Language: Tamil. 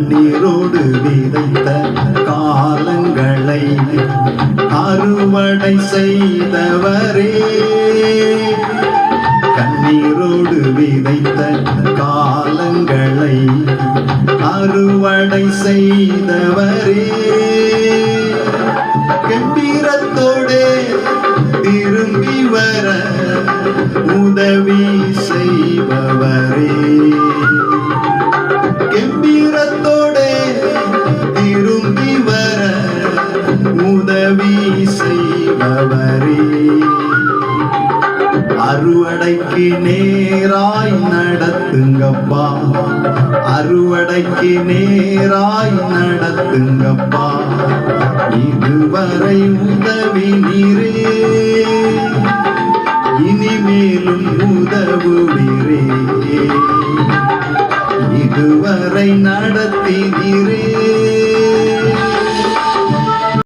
கண்ணீரோடு விதைத்த காலங்களை அறுவடை செய்தவரே, கண்ணீரோடு விதைத்த காலங்களை அறுவடை செய்தவரே, கம்பீரத்தோடே திரும்பி வர உதவி செய்பவரே, கம்பீரத்தோடே திரும்பி வர உதவி செய்பவரே, அறுவடைக்கு நேராய் நடத்துங்கப்பா, அறுவடைக்கு நேராய் நடத்துங்கப்பா, இதுவரை உதவி நீரே, இனிமேலும் உதவுவீரே, இதுவரை நடத்தினீரே,